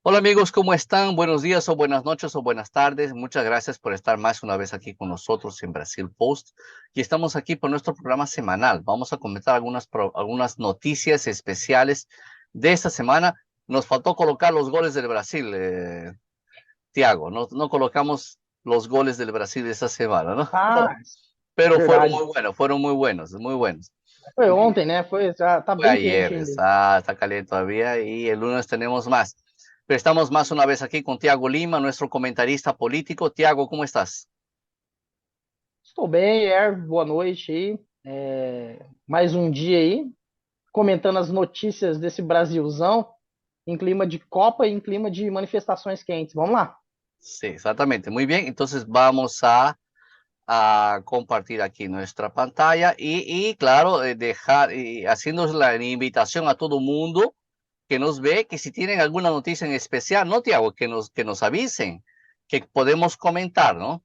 Hola amigos, ¿cómo están? Buenos días o buenas noches o buenas tardes. Muchas gracias por estar más una vez aquí con nosotros en Brasil Post. Y estamos aquí por nuestro programa semanal. Vamos a comentar algunas noticias especiales de esta semana. Nos faltó colocar los goles del Brasil, Thiago. No colocamos los goles del Brasil de esta semana, ¿no? Ah, Pero verdade. fueron muy buenos, muy buenos. Foi Muy ontem, bien. né? Foi, já tá Fue bem ayer, quente ainda. está caliente todavía y el lunes tenemos más. Pero estamos más una vez aquí con Tiago Lima, nuestro comentarista político. Tiago, ¿cómo estás? Estou bem, boa noite aí. Mais um dia aí, comentando as notícias desse Brasilzão, em clima de Copa e em clima de manifestações quentes. Vamos lá. Sí, exactamente. Muy bien. Entonces vamos a compartir aquí nuestra pantalla y claro, dejar, y haciendo la invitación a todo mundo que nos ve, que si tienen alguna noticia en especial, ¿no, Tiago? Que nos avisen, que podemos comentar, ¿no?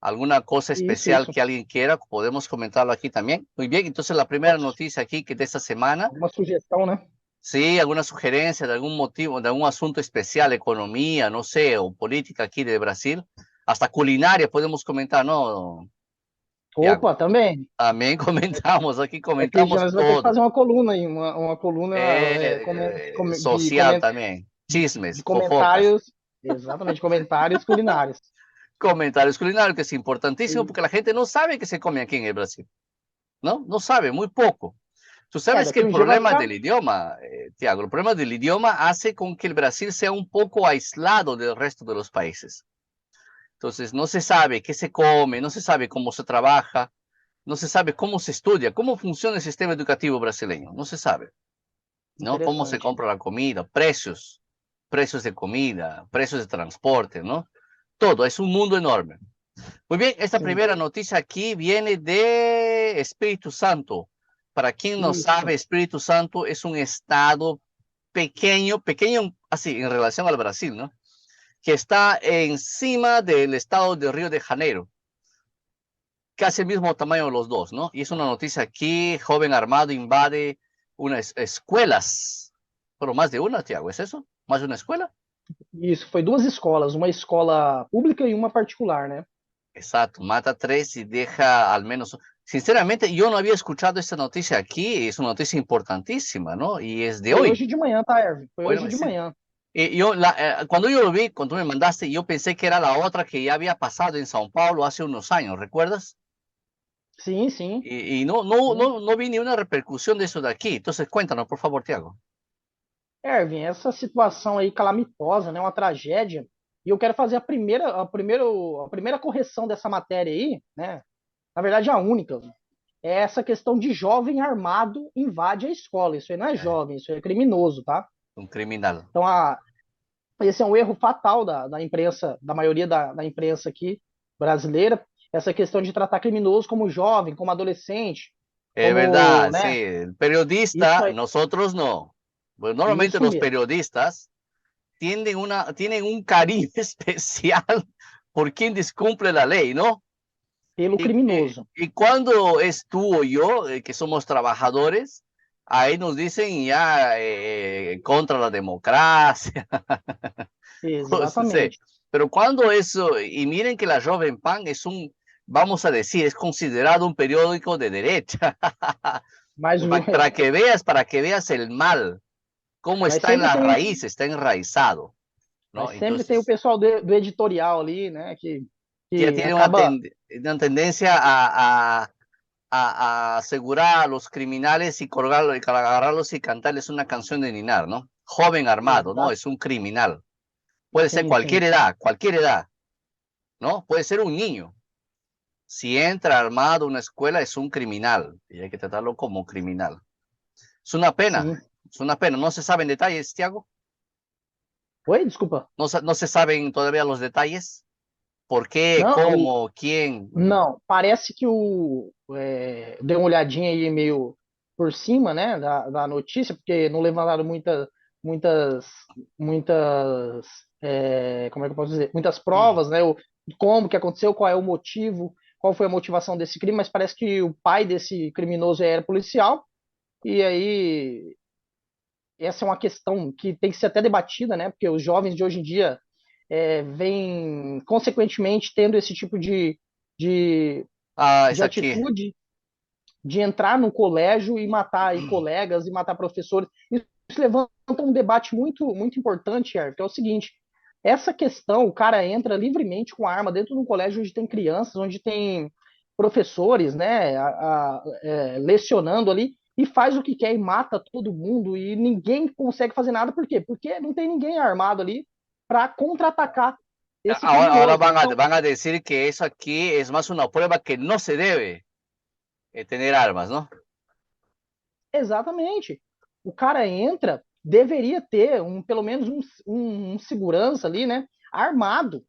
Alguna cosa Isso, especial isso. que alguien quiera, podemos comentarlo aquí también. Muy bien, entonces la primera noticia aquí que de esta semana, Alguma sugestão, né? sí, alguna sugerencia de algún motivo, de algún asunto especial, economía, no sé, o política aquí de Brasil, hasta culinaria podemos comentar, ¿no, Tiago? Opa, também. También comentamos, aquí É que já comentamos nós vamos ter que todo. fazer uma coluna aí, uma coluna Social también, de chismes, fofocas, comentários, exatamente, comentários culinários. comentarios culinarios, que es importantísimo porque la gente no sabe que se come aquí en el Brasil, ¿no? No sabe, muy poco. Tú sabes que Daqui el um dia vai problema ficar. del idioma, Tiago, el problema del idioma hace con que el Brasil sea un poco aislado del resto de los países. Entonces, no se sabe qué se come, no se sabe cómo se trabaja, no se sabe cómo se estudia, cómo funciona el sistema educativo brasileño, no se sabe, ¿no? Cómo se Interessante. compra la comida, precios de comida, precios de transporte, ¿no? Todo, es un mundo enorme. Muy bien, esta Sim, primera noticia aquí viene de Espíritu Santo. Para quien no isso. sabe, Espíritu Santo es un estado pequeño, pequeño así en relación al Brasil, ¿no? Que está encima del estado de Río de Janeiro, casi el mismo tamaño de los dos, ¿no? Y es una noticia aquí, joven armado invade unas escuelas, pero más de una, Tiago, ¿es eso? ¿Más de una escuela? Isso, foi duas escolas, uma escola pública e uma particular, né? Exacto, mata tres y deja al menos. Sinceramente, yo no había escuchado esta noticia aquí, es una noticia importantísima, ¿no? Y es de Foi hoy. hoje de manhã, tá, Erwin? Foi Bueno, hoje de manhã. cuando yo lo vi, cuando tú me mandaste, yo pensé que era la otra que ya había pasado en São Paulo hace unos años, ¿recuerdas? Sim, sim, Y sim. no vi ni una repercusión de eso de aquí. Entonces, cuéntanos, por favor, Tiago. Erwin, essa situação aí calamitosa, né? Uma tragédia. E eu quero fazer a primeira correção dessa matéria aí, né? Na verdade, a única. É essa questão de jovem armado invade a escola. Isso aí não é jovem, isso aí é criminoso, tá? Un criminal. Então, esse é um erro fatal da imprensa, da maioria da imprensa aqui brasileira, essa questão de tratar criminoso como jovem, como adolescente, Es como, verdad, sí. né? El Isso periodista, aí, nosotros no. Pues normalmente isso los mesmo, periodistas tienen un cariño especial por quien descumple la ley, ¿no? pelo criminoso. Y cuando es tú o yo, que somos trabajadores, ahí nos dicen ya contra la democracia, cosas así. Exatamente. Pero cuando eso, y miren que la Joven Pan vamos a decir, es considerado un periódico de derecha, Mas, para que veas el mal, cómo mas está en sempre la tem, raíz, está enraizado, mas ¿no? sempre tem o Entonces, pessoal do editorial ali, né? Que, que ya que tiene acaba. una tendencia a asegurar a los criminales y colgarlos, y agarrarlos y cantarles una canción de Ninar, ¿no? Joven armado, ¿no? Exa- Es un criminal. Puede ser sim, sim. cualquier edad, ¿no? Puede ser un niño. Si entra armado a una escuela es un criminal y hay que tratarlo como criminal. Es una pena, Sim. es una pena. No se saben detalles, Tiago. Oi, desculpa. No se saben todavía los detalles. ¿Por qué? Não, ¿Cómo? ¿Quién? não, parece que deu uma olhadinha aí meio por cima, né, da notícia, porque não levantaram muitas, muitas, como é que eu posso dizer, muitas provas, né, como que aconteceu, qual é o motivo, qual foi a motivação desse crime, mas parece que o pai desse criminoso era policial, e aí essa é uma questão que tem que ser até debatida, né? Porque os jovens de hoje em dia vêm, consequentemente, tendo esse tipo de, de Isso aqui. atitude de entrar no colégio e matar aí colegas e matar professores. Isso levanta um debate muito importante, Arthur, que é o seguinte: essa questão, o cara entra livremente com arma dentro de um colégio onde tem crianças, onde tem professores, né, lecionando ali, e faz o que quer e mata todo mundo e ninguém consegue fazer nada. Por quê? Porque não tem ninguém armado ali para contra-atacar esse Ahora criminoso. Então, van a decir que eso aquí es más una prueba que no se debe tener armas, ¿no? exatamente. O cara entra, deveria ter pelo menos um segurança ali, né? Armado.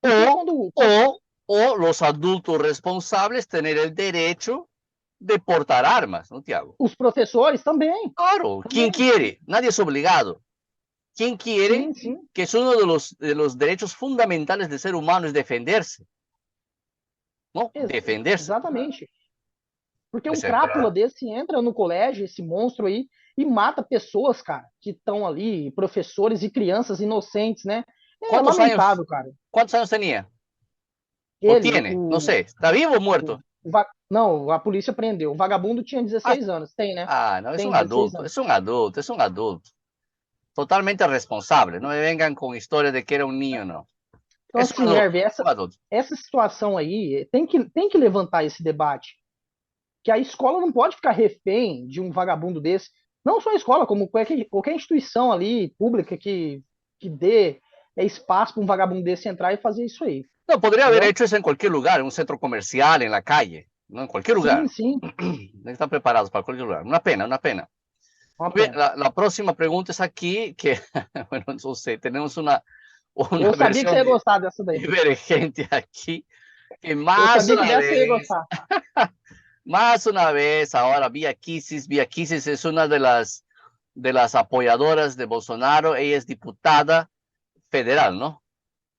Porque O, quando. o los adultos responsables tener el derecho de portar armas, ¿no, Tiago? Os professores também. Claro, quien Também. quiere, nadie es obligado. Quien quiere, Sim, sim. que es uno de los derechos fundamentales del ser humano, es defenderse, ¿no? Defenderse. Exatamente. Porque um Pues, crápula desse entra no colégio, esse monstro aí, e mata pessoas, cara, que estão ali, professores e crianças inocentes, né? É ¿cuántos años, lamentável, cara. cuántos años tenía? ¿O Ele, tiene? No sé, ¿está vivo o muerto? não, a polícia prendeu. O vagabundo tinha Ah, 16 anos. Tem, né? no, es Tem un 16 adulto, anos. es un adulto, es un adulto. Totalmente responsable. No me vengan con historias de que era un niño, no. Então, Es un assim, adulto, Hervé, un adulto. essa situação aí tem que levantar esse debate. Que a escola não pode ficar refém de um vagabundo desse. Não só a escola, como qualquer instituição ali, pública, que dê espaço para um vagabundo desse entrar e fazer isso aí. No, podría haber Entendeu? hecho eso en cualquier lugar, en un centro comercial, en la calle, ¿no? En cualquier Sim, lugar. sim. Están preparados para cualquier lugar. Una pena, una pena. Uma Muy bien, pena. la próxima pregunta es aquí, que, bueno, no sé, tenemos una Eu sabia que você versión ia gostar dessa daí. divergente aquí, que Eu sabia que dessa você ia gostar. más una vez, ahora Via Kisis es una de las apoyadoras de Bolsonaro, ella es diputada federal, ¿no?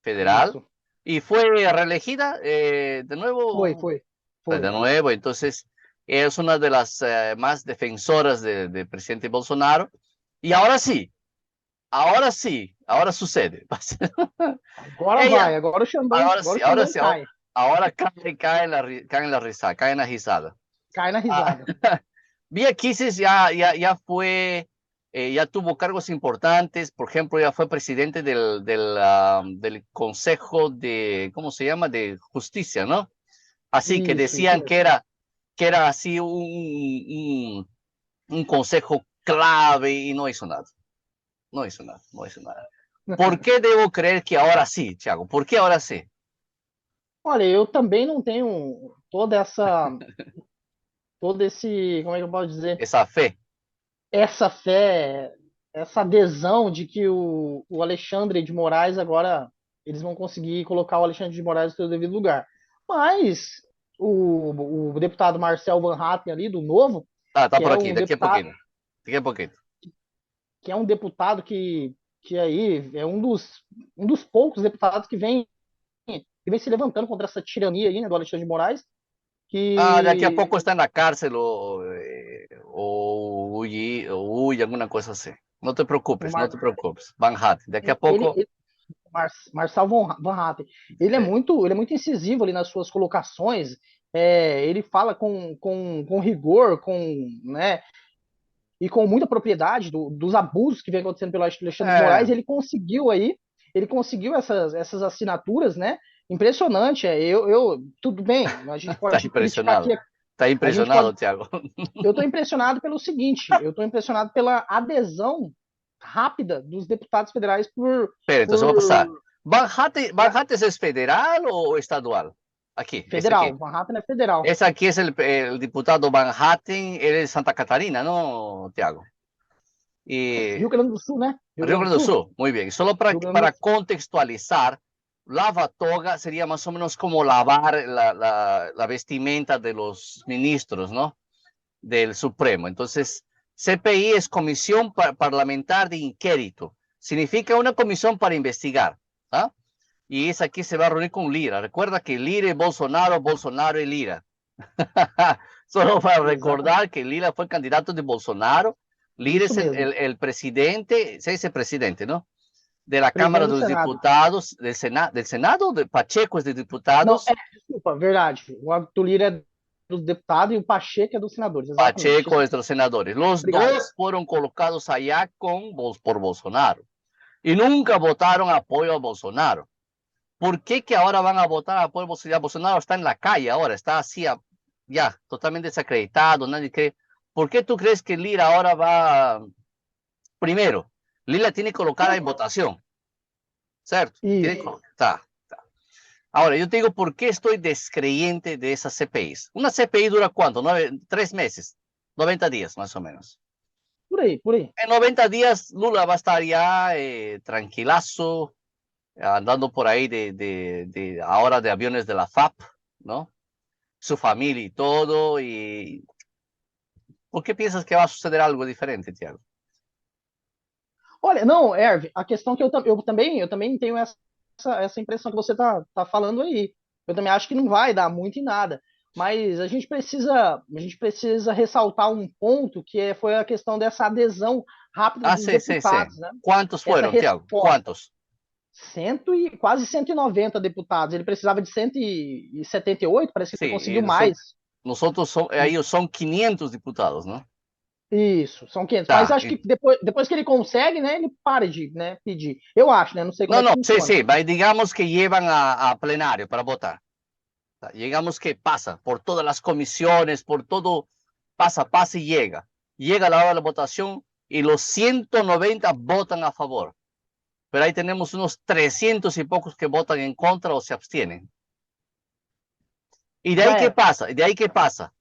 Federal, Isso. y fue reelegida de Foi, nuevo, foi. de Foi. nuevo, entonces es una de las más defensoras de presidente Bolsonaro, y ahora sí, ahora sucede. Agora vai. Ella, Agora o Xandão cai. ahora cae en la risa, cae en la risada. Cai na Ah, risada. Vía Kisis ya fue, ya tuvo cargos importantes, por ejemplo, ya fue presidente del Consejo de, ¿cómo se llama? De Justicia, ¿no? Así que Isso decían mesmo. que era así un consejo clave y no hizo nada, no hizo nada, no hizo nada. ¿Por qué debo creer que ahora sí, Thiago? ¿Por qué ahora sí? Olha, eu também não tenho todo esse, como é que eu posso dizer? Esa fe. Essa fé, essa adesão de que o Alexandre de Moraes agora eles vão conseguir colocar o Alexandre de Moraes no seu devido lugar. Mas o deputado Marcel Van Hatten ali, do Novo, Está que por é aquí, um de aquí a deputado, poquito. De aquí a poquito. que é um deputado que aí é um dos poucos deputados que vem se levantando contra essa tirania aí, né, do Alexandre de Moraes, De aquí a que poco está en la cárcel o huye, alguna cosa así. No te o preocupes, no Mar, te preocupes. Van Hat, de aquí a ele, poco. Marcel Van Hatten, ele é muito incisivo ali nas suas colocações. Ele fala com rigor, né, e com muita propriedade dos abusos que vem acontecendo pelo Alexandre de Eh, Moraes. Ele conseguiu essas assinaturas, né? Impressionante. Tudo bem, a gente Está pode criticar impresionado. aqui, Está a gente pode. impresionado, Thiago. Eu estou impressionado pelo seguinte: eu estou impressionado pela adesão rápida dos deputados federais Pero entonces vamos a pasar. por Van Hat es federal o estadual? Aquí, ese aquí. federal. Manhattan é federal. Ese aquí es el diputado Van Hatten, él es Santa Catarina, ¿no, Thiago? Y Rio Grande do Sul, né? Rio Río Grande do Grande do Sul? Sul, muy bien. Solo Rio Grande do para Sul. contextualizar, lava toga sería más o menos como lavar la vestimenta de los ministros, ¿no? Del Supremo. Entonces, CPI es Comisión Parlamentar de Inquérito. Significa una comisión para investigar. ¿Ah? Y es aquí se va a reunir con Lira. Recuerda que Lira y Bolsonaro, Bolsonaro y Lira. Solo para Exatamente. recordar que Lira fue candidato de Bolsonaro, Lira Isso es mesmo. el presidente, se dice presidente, ¿no? De la Presidente Cámara do dos Senado. Diputados, del Senado, de Pacheco es de Não, diputados, desculpa, verdade. O Arthur Lira é dos deputados e o Pacheco é dos senadores, exatamente. Pacheco Isso es de los senadores. Los obrigado. dos fueron colocados allá por Bolsonaro y nunca votaron apoyo a Bolsonaro. ¿Por qué que ahora van a votar apoyo a Bolsonaro? Bolsonaro está en la calle ahora, está así ya totalmente desacreditado, nadie cree. ¿Por qué tú crees que Lira ahora va primero? Lira tiene que colocar en votación, ¿cierto? Tiene que, Isso. está. Ahora, yo te digo por qué estoy descreyente de esas CPIs. Una CPI dura ¿cuánto? 3 meses, 90 días más o menos. Por aí, por aí. En 90 días Lula va a estar ya tranquilazo, andando por ahí ahora de aviones de la FAP, ¿no? Su familia y todo. Y ¿por qué piensas que va a suceder algo diferente, Tiago? Olha, não, Erv, a questão que eu também tenho essa impressão que você tá falando aí. Eu também acho que não vai dar muito em nada. Mas a gente precisa ressaltar um ponto foi a questão dessa adesão rápida Ah, dos sí, sí, sí. deputados, né? ¿Cuántos Essa fueron, Tiago? resposta. ¿Cuántos? Quase 190 deputados. Ele precisava de 178, parece que ele Sí, conseguiu mais. nosotros ellos son 500 diputados, ¿no? Isso, são 500. Mas Tá. acho que depois que ele consegue, né, ele para de, né, pedir. Eu acho, né? Não sei como No, é que no, sí, funciona. sí, digamos que llevan a plenario para votar. Llegamos que pasa por todas las comisiones, por todo, pasa y llega. Llega la hora de la votación y los 190 votan a favor. Pero ahí tenemos unos 300 y pocos que votan en contra o se abstienen. ¿Y de ahí Já qué era. pasa? ¿Y de ahí qué pasa?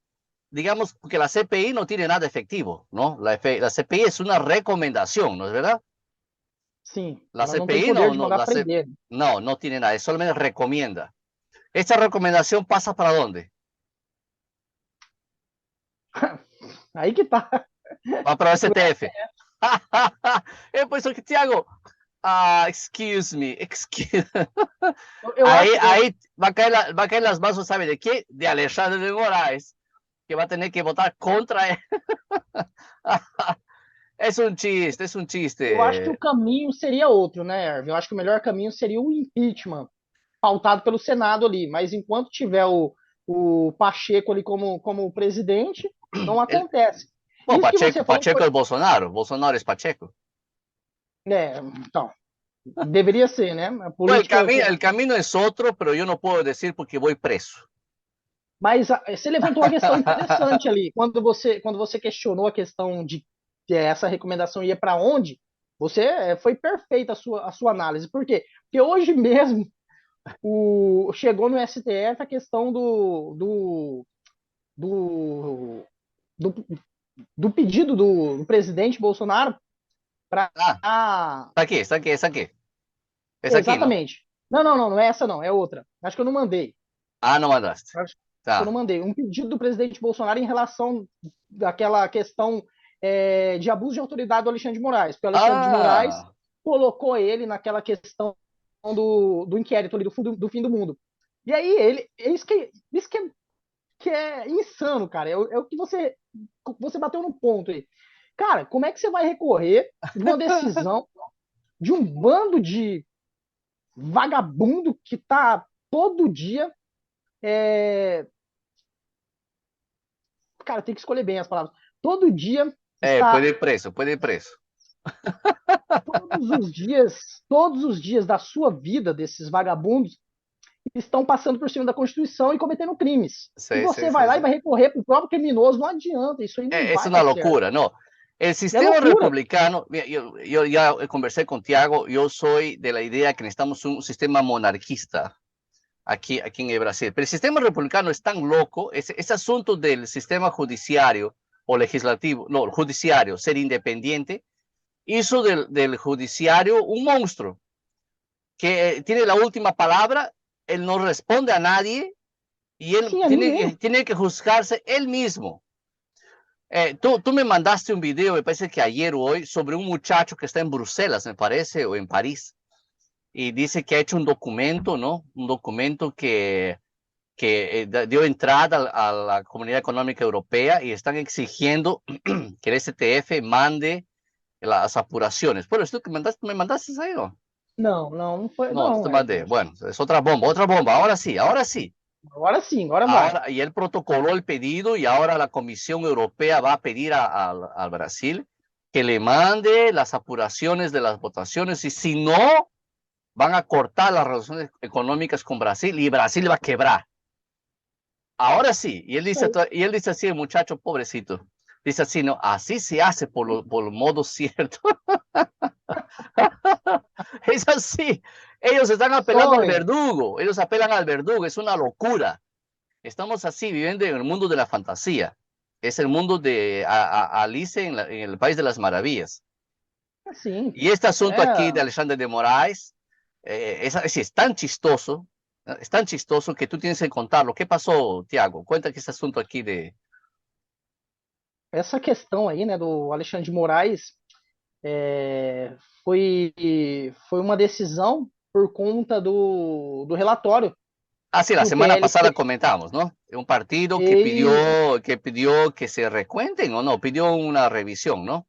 Digamos que la CPI no tiene nada efectivo, ¿no? La CPI es una recomendación, ¿no es verdad? Sim, La ela não tem CPI poder no, de no, mandar prender. no tiene nada, solamente recomienda. ¿Esta recomendación pasa para dónde? Aí que tá. Va para el STF. Pues, Tiago, excuse me, Eu acho. ahí va a caer las manos, ¿sabe de qué? De Alexandre de Moraes, que va a tener que votar contra él. Es un chiste, es un Eu acho que o chiste. caminho seria outro, né, Erwin? Eu acho que o melhor caminho seria o impeachment, pautado pelo Senado ali. Mas enquanto tiver o Pacheco ali como presidente, não El, acontece. bueno, Isso que você falou Pacheco foi. es Bolsonaro, Bolsonaro es Pacheco. Então, deveria ser, né? A Bueno, política. el camino es otro, pero yo no puedo decir porque voy preso. Mas você levantou uma questão interessante ali. Quando você questionou a questão de que essa recomendação ia para onde, você foi perfeita a sua análise. Por quê? Porque hoje mesmo chegou no STF a questão do, do, do pedido do presidente Bolsonaro para. Ah, está aquí, está aquí. Es aquí, ¿no? Exatamente. Não, não, não, não é essa, não, é outra. Acho que eu não mandei. Ah, no mandaste. Acho que eu não Tá. mandei. Um pedido do presidente Bolsonaro em relação àquela questão de abuso de autoridade do Alexandre de Moraes. Porque o Alexandre de Moraes Ah, colocou ele naquela questão do inquérito ali do fim do mundo. E aí, isso que é insano, cara. É o que você bateu no ponto aí. Cara, como é que você vai recorrer de uma decisão de um bando de vagabundo que tá todo dia cara, tem que escolher bem as palavras. Todo dia puede está, ir preso, puede ir preso. todos os dias da sua vida desses vagabundos estão passando por cima da Constituição e cometendo crimes. E Sí, sí, você vai sí, lá e sí. vai recorrer para o próprio criminoso, não adianta, isso aí não Es vai una dar certo. locura, ¿no? El É sistema loucura. republicano, mira, yo ya conversé con Tiago, yo soy de la idea que necesitamos un sistema monarquista aquí en el Brasil. Pero el sistema republicano es tan loco, ese asunto del sistema judiciario o legislativo, no, judiciario, ser independiente, hizo del judiciario un monstruo que tiene la última palabra, él no responde a nadie y él Sim, a ninguém. tiene que juzgarse él mismo. Tú me mandaste un video, me parece que ayer o hoy, sobre un muchacho que está en Bruselas, me parece, o en París, y dice que ha hecho un documento, ¿no? Un documento que que dio entrada a la Comunidad Económica Europea y están exigiendo que el STF mande las apuraciones. Bueno, esto que me mandaste ahí, ¿no? Não foi, No, no não, te mandé. Edgar. Bueno, es otra bomba, otra bomba. Ahora sí, ahora sí. Agora sim, agora vai. Ahora, y él protocoló el pedido y ahora la Comisión Europea va a pedir al Brasil que le mande las apuraciones de las votaciones y si no, van a cortar las relaciones económicas con Brasil y Brasil va a quebrar. Ahora sí, Isso aí. y él dice así, el muchacho pobrecito, dice así, no, así se hace por lo modo cierto. Es así, ellos están apelando al Sonho. verdugo, ellos apelan al verdugo, es una locura. Estamos así viviendo en el mundo de la fantasía. Es el mundo de Alice en el País de las Maravillas. Assim, Y este asunto aquí de é, Alexandre de Moraes es tan chistoso que tú tienes que contarlo. ¿Qué pasó, Tiago? Cuenta que este asunto aquí de... essa questão aí, né, do Alexandre de Moraes é, foi, foi uma decisão por conta do relatório Ah, sí, la que o semana PL pasada fez. comentamos, ¿no? Un partido Isso, que pidió que se recuenten o no, pidió una revisión, ¿no?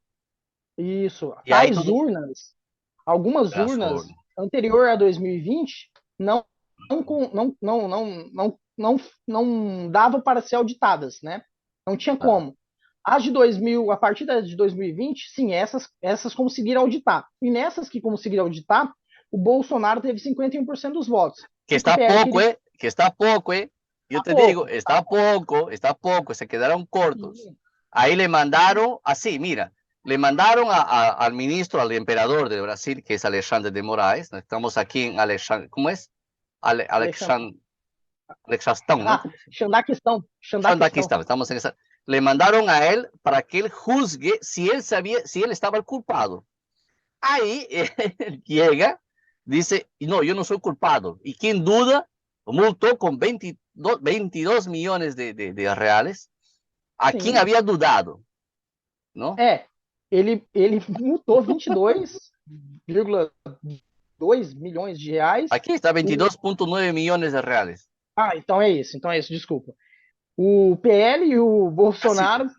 isso. Y ahí Tais todo... urnas, algumas Las urnas urnas. anterior a 2020 não não dava para ser auditadas, né? Não tinha Ah, como. As de 2000, a partir das de 2020, sim, essas conseguiram auditar. E nessas que conseguiram auditar, o Bolsonaro teve 51% dos votos. que O que o está PL poco, queria ¿eh? Que está poco, ¿eh? Yo tá te digo, pouco, tá está poco, se quedaron cortos. pouquinho. Ahí le mandaron, así, mira, le mandaron al ministro, al emperador de Brasil, que es Alexandre de Moraes. Estamos aquí en Alexandre, ¿cómo es? Alexandre. Alexandre, ¿no? Ah, Xandaquistão. Xandaquistão. Xandaquistán, estamos en esa. Le mandaron a él para que él juzgue si él sabía, si él estaba el culpado. Ahí él llega, dice, no, yo no soy culpado. ¿Y quién duda? Multó con 22 millones de reales a quien Sim. había dudado, ¿no? É. Ele multou 22,2 milhões de reais. Aquí está O, 22,9 millones de reales. então é isso, desculpa. O PL e o Así. Bolsonaro,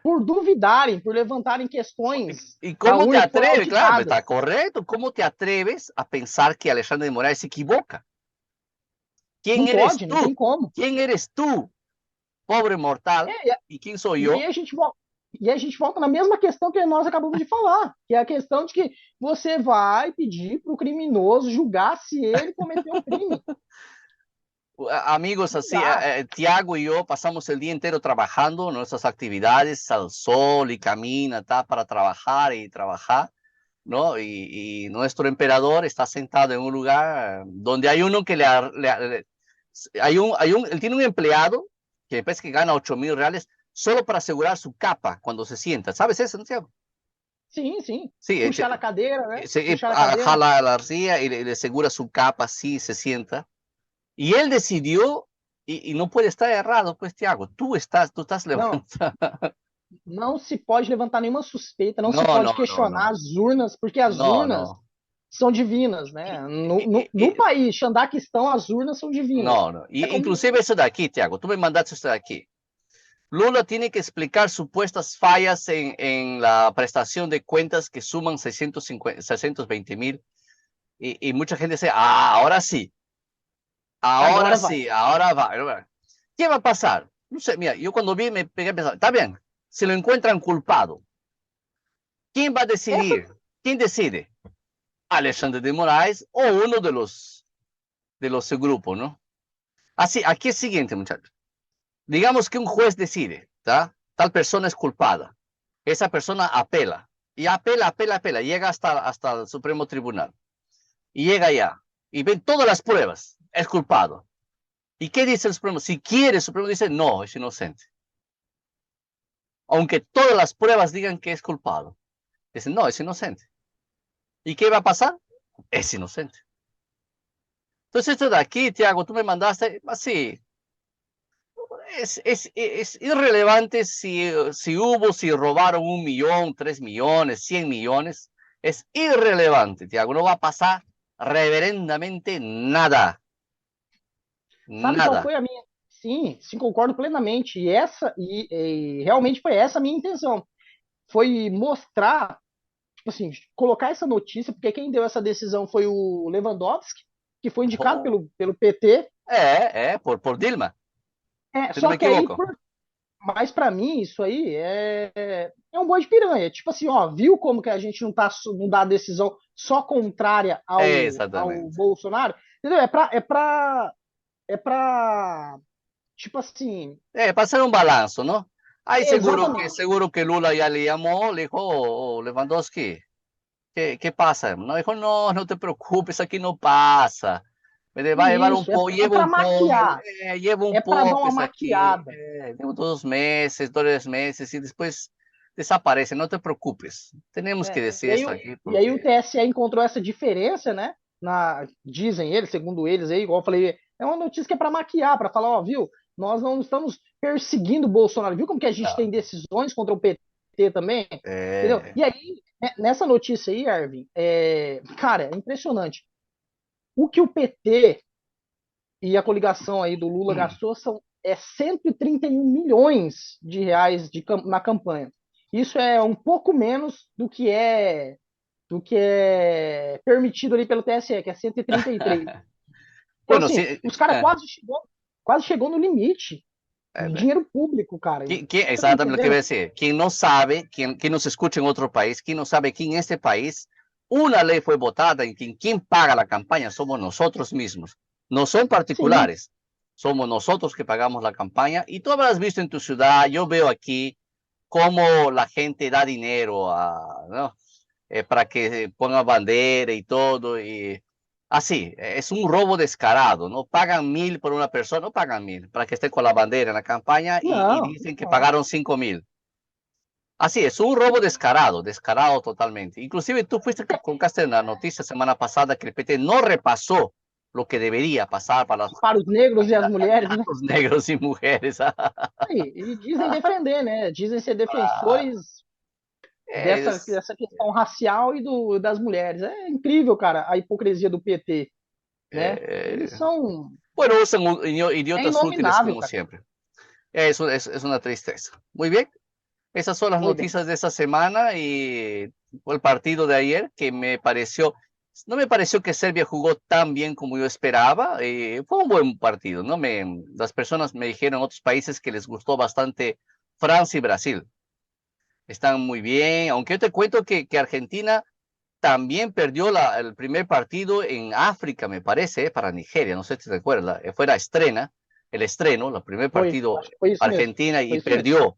por duvidarem, por levantarem questões ¿Y da cómo te urna que foram atreves? Claro, auditadas. está correcto. ¿Cómo te atreves a pensar que Alexandre de Moraes se equivoca? ¿Quién Não eres pode, não tem tú? como. ¿Quién eres tú, pobre mortal? É, ¿Y quién soy e aí yo? a gente volta. E a gente volta na mesma questão que nós acabamos de falar, que é a questão de que você vai pedir para o criminoso julgar se ele cometeu o crime. Amigos, Não así, dá. Tiago y yo pasamos el día entero trabajando nuestras actividades al sol y camina, está para trabajar y trabajar, ¿no? Y nuestro emperador está sentado en un lugar donde hay uno que él tiene un empleado que parece que gana 8,000 reales solo para asegurar su capa cuando se sienta. ¿Sabes eso, Tiago? Sim, sim. Sí, Puxar a cadeira, né? se Puxar a cadeira. jala la arcilla y le asegura su capa, así se sienta. Y él decidió, y no puede estar errado, pues, Tiago, tú estás Não, levantando. não se pode levantar nenhuma suspeita, não se No, no, pode no, questionar no, as urnas, porque as no, urnas no. são divinas, Y, né? y- No y- país, Xandaquistão, as urnas são divinas. no, no. É como. Inclusive eso de aquí, Tiago, tú me mandaste esto de aquí. Lula tiene que explicar supuestas fallas en la prestación de cuentas que suman 620,000. Y mucha gente dice, ahora Agora vai. sí, ahora va. ¿Qué va a pasar? No sé, mira, yo cuando vi me pegué a pensar, está bien, si lo encuentran culpado, ¿quién va a Essa, decidir? ¿Quién decide? Alexandre de Moraes o uno de los grupos, ¿no? Así, aquí es siguiente, muchachos. Digamos que un juez decide, ¿tá? Tal persona es culpada. Esa persona apela. Y apela. Llega hasta el Supremo Tribunal. Y llega allá. Y ven todas las pruebas. Es culpado. ¿Y qué dice el Supremo? Si quiere, el Supremo dice, no, es inocente. Aunque todas las pruebas digan que es culpado. Dicen, no, es inocente. ¿Y qué va a pasar? Es inocente. Entonces, esto de aquí, Tiago, tú me mandaste, así, es irrelevante si robaron 1 millón, 3 millones, 100 millones. Es irrelevante, Tiago. No va a pasar reverendamente nada. sabe qual Nada. foi a minha. sim, concordo plenamente. E realmente foi essa a minha intenção. Foi mostrar, tipo assim, colocar essa notícia, porque quem deu essa decisão foi o Lewandowski, que foi indicado Oh, pelo PT. por Dilma, se não Só me que aí, equivoco. mas para mim, isso aí é um boi de piranha. Tipo assim, ó, viu como que a gente não dá decisão só contrária ao Exatamente. Bolsonaro? Entendeu? É pra, tipo assim, Para hacer un balanzo, ¿no? Ay, exatamente. seguro que Lula ya le llamó, le dijo, "Oh, Lewandowski, ¿qué pasa?" No, dijo, no, no te preocupes, aquí no pasa. Me va a llevar un Isso, poco, lleva para un poco, maquiar, lleva un é para dar poco, uma es aquí, maquiada. llevo 2 meses, 3 meses y después desaparece, no te preocupes. Tenemos que decir esto aquí E aí o porque... TSE encontrou essa diferença, né? Dizem eles, segundo eles aí, igual eu falei, é uma notícia que é para maquiar, para falar, ó, viu? Nós não estamos perseguindo o Bolsonaro, viu como que a gente No, tem decisões contra o PT também? Entendeu? eh, E aí, nessa notícia aí, Erwin, cara, é impressionante. O que o PT e a coligação aí do Lula gastou são 131 milhões de reais na campanha. Isso é um pouco menos do que é permitido ali pelo TSE, que é 133. Então, bueno, assim, sí, os caras quase chegou no limite de eh, dinheiro público, cara. Você tá Exactamente lo que iba entendendo? a decir. Quien no sabe, quien nos escucha en otro país, quien no sabe que en este país una ley fue votada y quien paga la campaña somos nosotros mismos. No son Sim, particulares, somos nosotros que pagamos la campaña. Y tú habrás visto en tu ciudad, yo veo aquí cómo la gente da dinero ¿no? Para que ponga bandera y todo. Y así, es un robo descarado, ¿no? Pagan 1.000 por una persona, no pagan 1.000 para que esté con la bandera en la campaña y não, dicen que não. pagaron 5.000. Así es un robo descarado, descarado totalmente. Inclusive tú fuiste que colocaste en la noticia semana pasada que el PT no repasó lo que debería pasar para los, Para os negros e as mulheres, né? los negros y mujeres. E dizem defender, né? Dizem ser defensores dessa, Es, dessa questão racial e das mulheres. É incrível, cara, a hipocrisia do PT, né? eh, Eles são. bueno, usan É idiotas útiles inominável, como cara. siempre. Es una tristeza. Muy bien. Esas son las Muy bem. noticias de esta semana y el partido de ayer que no me pareció que Serbia jugó tan bien como yo esperaba. Fue un buen partido, ¿no? Las personas me dijeron en otros países que les gustó bastante Francia y Brasil. Están muy bien, aunque yo te cuento que Argentina también perdió el primer partido en África, me parece, para Nigeria, no sé si te recuerdas, fue el estreno, el primer partido Acho que foi isso mesmo. Argentina Foi y isso mesmo. perdió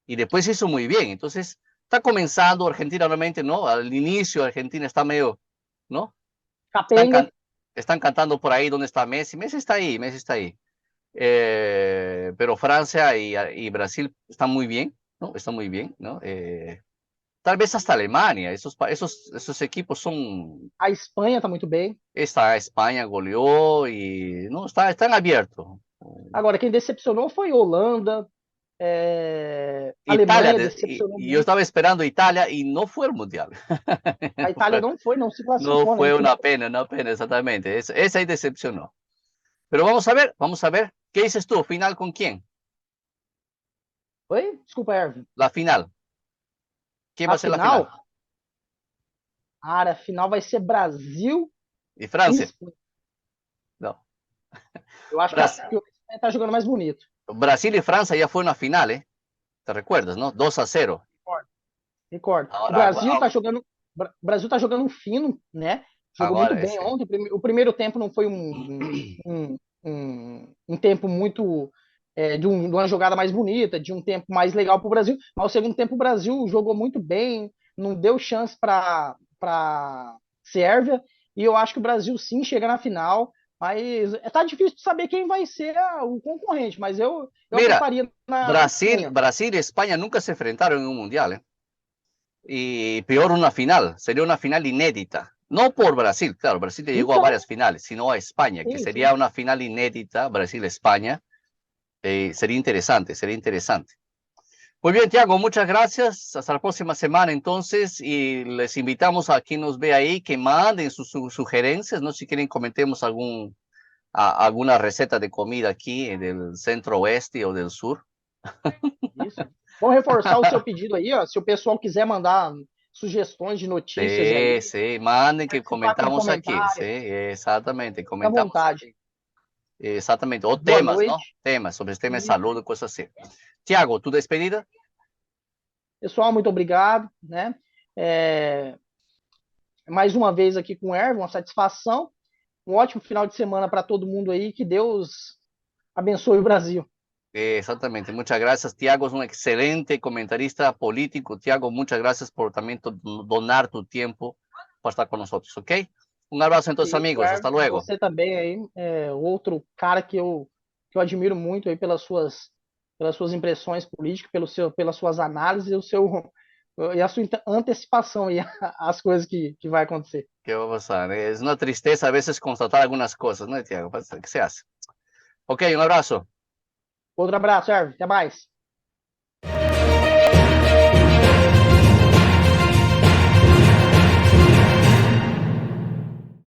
y después hizo muy bien. Entonces, está comenzando Argentina realmente, ¿no? Al inicio Argentina está medio, ¿no? Están, Capenga. can están cantando por ahí donde está Messi. Messi está ahí, Messi está ahí. Pero Francia y Brasil están muy bien, ¿no? Están muy bien, ¿no? Tal vez hasta Alemania, esos equipos son... A Espanha tá muito bem. Esta España goleó y no, están abiertos. Agora, quem decepcionou foi Holanda. Italia, Alemanha decepcionou y yo muito. estaba esperando Italia y no fue el mundial. A Itália não foi, não se No classificou, né? fue Infelizmente. una pena, exactamente. Esa ahí decepcionó. Pero vamos a ver. ¿Qué dices tú? ¿Final con quién? Oi? Desculpa, Erwin. La final. ¿Quién va A a ser la final? final, cara, a final vai ser Brasil ¿Y e Francia? Espanha. No. Eu acho que a Bras- Espanha tá jogando mais bonito. Brasil y Francia ya fue una final, ¿eh? ¿Te recuerdas, no? 2-0. Recordo. Recordo. O Ahora, Brasil tá jogando. O Brasil tá jogando fino, né? Jogou muito ahora bem ese. ontem. O primeiro tempo não foi um tempo muito de uma jogada mais bonita, de um tempo mais legal para o Brasil. Mas o segundo tempo o Brasil jogou muito bem, não deu chance para Sérvia. E eu acho que o Brasil sim chega na final. Mas tá difícil de saber quem vai ser o concorrente. Mas eu Mira, apostaria na Espanha. Brasil y España nunca se enfrentaron en un mundial, ¿eh? Y peor una final, sería una final inédita. No por Brasil, claro, Brasil llegó a Então, varias finales, sino a España, que sim, sería sim. una final inédita, Brasil-España. Sería interesante, sería interesante. Muy bien, Tiago, muchas gracias. Hasta la próxima semana entonces y les invitamos a quien nos ve ahí que manden sus sugerencias, ¿no? Si quieren comentemos alguna receta de comida aqui del centro-oeste ou del sur. Isso. Vamos reforçar o seu pedido aí, ó. Se o pessoal quiser mandar sugestões de notícias Sí, aí, sí, manden que participar com comentamos aqui. Sí, comentários, exatamente, fica à comentamos vontade. aqui. Exatamente, ou Boa temas, não? noite. Temas, sobre temas de E, saúde, coisas assim. Tiago, tu despedida? pessoal, muito obrigado, né? É, mais uma vez aqui com o Erwin, uma satisfação. Um ótimo final de semana para todo mundo aí. Que Deus abençoe o Brasil. Exactamente, muchas gracias. Tiago es un excelente comentarista político. Tiago, muchas gracias por también donar tu tiempo para estar con nosotros, ¿ok? Un abrazo Que entonces, isso, amigos. Hasta Erwin. luego. Você também aí, outro cara que eu admiro muito aí pelas suas impressões políticas, pelas suas análises e a sua antecipação aí às coisas que vai acontecer. ¿Qué va a pasar? Es una tristeza a veces constatar algunas cosas, ¿no, Tiago? ¿Qué se hace? Ok, un abrazo. Outro abraço, Erwin. Até mais.